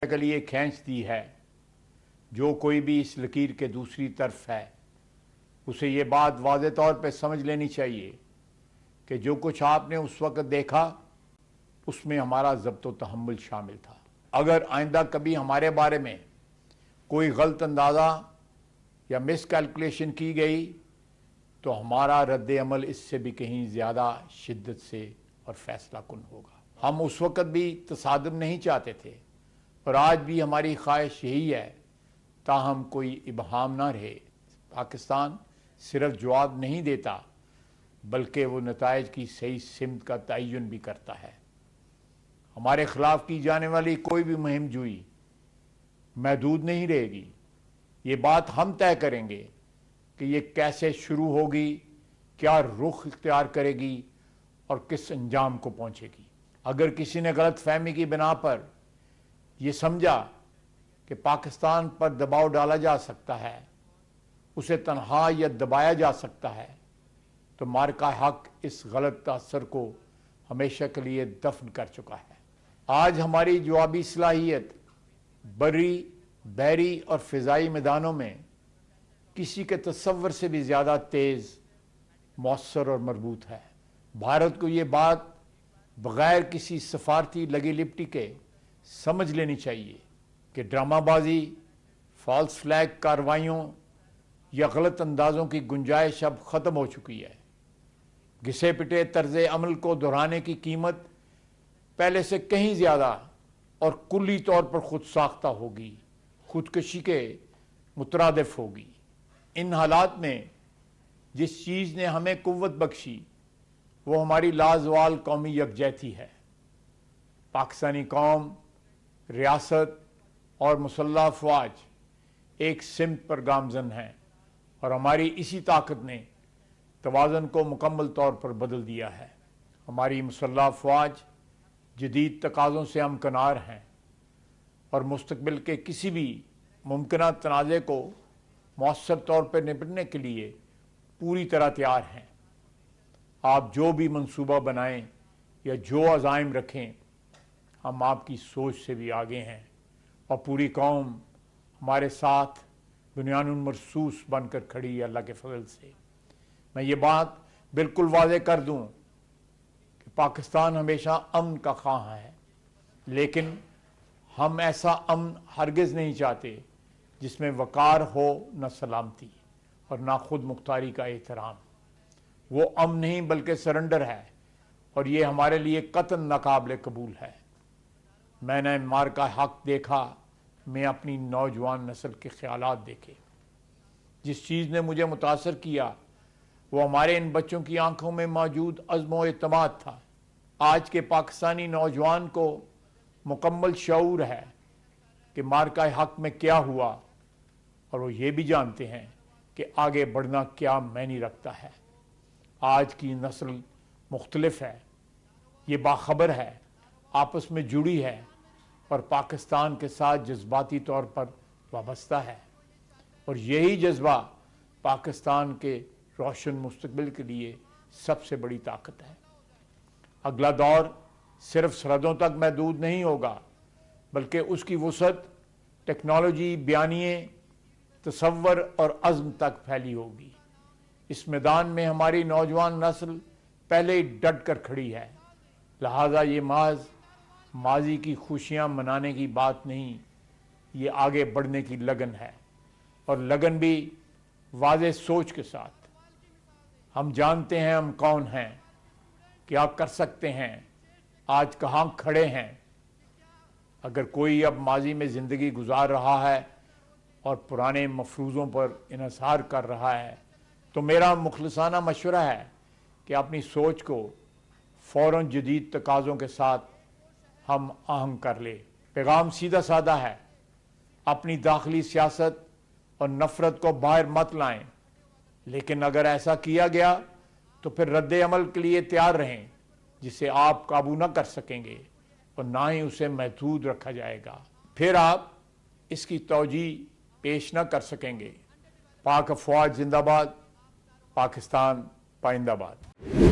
کے لیے کھینچ دی ہے۔ جو کوئی بھی اس لکیر کے دوسری طرف ہے اسے یہ بات واضح طور پہ سمجھ لینی چاہیے کہ جو کچھ آپ نے اس وقت دیکھا اس میں ہمارا ضبط و تحمل شامل تھا۔ اگر آئندہ کبھی ہمارے بارے میں کوئی غلط اندازہ یا مس کیلکولیشن کی گئی تو ہمارا رد عمل اس سے بھی کہیں زیادہ شدت سے اور فیصلہ کن ہوگا۔ ہم اس وقت بھی تصادم نہیں چاہتے تھے اور آج بھی ہماری خواہش یہی ہے، تاہم کوئی ابہام نہ رہے۔ پاکستان صرف جواب نہیں دیتا بلکہ وہ نتائج کی صحیح سمت کا تعین بھی کرتا ہے۔ ہمارے خلاف کی جانے والی کوئی بھی مہم جوئی محدود نہیں رہے گی۔ یہ بات ہم طے کریں گے کہ یہ کیسے شروع ہوگی، کیا رخ اختیار کرے گی اور کس انجام کو پہنچے گی۔ اگر کسی نے غلط فہمی کی بنا پر یہ سمجھا کہ پاکستان پر دباؤ ڈالا جا سکتا ہے، اسے تنہا یا دبایا جا سکتا ہے، تو مارکہ حق اس غلط تاثر کو ہمیشہ کے لیے دفن کر چکا ہے۔ آج ہماری جوابی صلاحیت بری، بحری اور فضائی میدانوں میں کسی کے تصور سے بھی زیادہ تیز، مؤثر اور مربوط ہے۔ بھارت کو یہ بات بغیر کسی سفارتی لگی لپٹی کے سمجھ لینی چاہیے کہ ڈرامہ بازی، فالس فلیگ کارروائیوں یا غلط اندازوں کی گنجائش اب ختم ہو چکی ہے۔ گھسے پٹے طرز عمل کو دہرانے کی قیمت پہلے سے کہیں زیادہ اور کلی طور پر خود ساختہ ہوگی، خودکشی کے مترادف ہوگی۔ ان حالات میں جس چیز نے ہمیں قوت بخشی وہ ہماری لازوال قومی یکجہتی ہے۔ پاکستانی قوم، ریاست اور مسلح افواج ایک سمت پر گامزن ہیں اور ہماری اسی طاقت نے توازن کو مکمل طور پر بدل دیا ہے۔ ہماری مسلح افواج جدید تقاضوں سے ہمکنار ہیں اور مستقبل کے کسی بھی ممکنہ تنازع کو مؤثر طور پر نپٹنے کے لیے پوری طرح تیار ہیں۔ آپ جو بھی منصوبہ بنائیں یا جو عزائم رکھیں، ہم آپ کی سوچ سے بھی آگے ہیں اور پوری قوم ہمارے ساتھ بنیان مرصوص بن کر کھڑی ہے اللہ کے فضل سے۔ میں یہ بات بالکل واضح کر دوں کہ پاکستان ہمیشہ امن کا خواہاں ہے، لیکن ہم ایسا امن ہرگز نہیں چاہتے جس میں وقار ہو نہ سلامتی اور نہ خود مختاری کا احترام۔ وہ امن نہیں بلکہ سرنڈر ہے اور یہ ہمارے لیے قطعاً ناقابل قبول ہے۔ میں نے مارکہ حق دیکھا، میں اپنی نوجوان نسل کے خیالات دیکھے۔ جس چیز نے مجھے متاثر کیا وہ ہمارے ان بچوں کی آنکھوں میں موجود عزم و اعتماد تھا۔ آج کے پاکستانی نوجوان کو مکمل شعور ہے کہ مارکہ حق میں کیا ہوا اور وہ یہ بھی جانتے ہیں کہ آگے بڑھنا کیا معنی رکھتا ہے۔ آج کی نسل مختلف ہے، یہ باخبر ہے، آپس میں جڑی ہے اور پاکستان کے ساتھ جذباتی طور پر وابستہ ہے، اور یہی جذبہ پاکستان کے روشن مستقبل کے لیے سب سے بڑی طاقت ہے۔ اگلا دور صرف سرحدوں تک محدود نہیں ہوگا بلکہ اس کی وسعت ٹیکنالوجی، بیانیے، تصور اور عزم تک پھیلی ہوگی۔ اس میدان میں ہماری نوجوان نسل پہلے ہی ڈٹ کر کھڑی ہے، لہٰذا یہ محض ماضی کی خوشیاں منانے کی بات نہیں، یہ آگے بڑھنے کی لگن ہے، اور لگن بھی واضح سوچ کے ساتھ۔ ہم جانتے ہیں ہم کون ہیں، کیا کر سکتے ہیں، آج کہاں کھڑے ہیں۔ اگر کوئی اب ماضی میں زندگی گزار رہا ہے اور پرانے مفروضوں پر انحصار کر رہا ہے تو میرا مخلصانہ مشورہ ہے کہ اپنی سوچ کو فوراً جدید تقاضوں کے ساتھ ہم آہنگ کر لے۔ پیغام سیدھا سادہ ہے، اپنی داخلی سیاست اور نفرت کو باہر مت لائیں، لیکن اگر ایسا کیا گیا تو پھر رد عمل کے لیے تیار رہیں جسے آپ قابو نہ کر سکیں گے اور نہ ہی اسے محدود رکھا جائے گا۔ پھر آپ اس کی توجیہ پیش نہ کر سکیں گے۔ پاک افواج زندہ باد، پاکستان پائندہ باد۔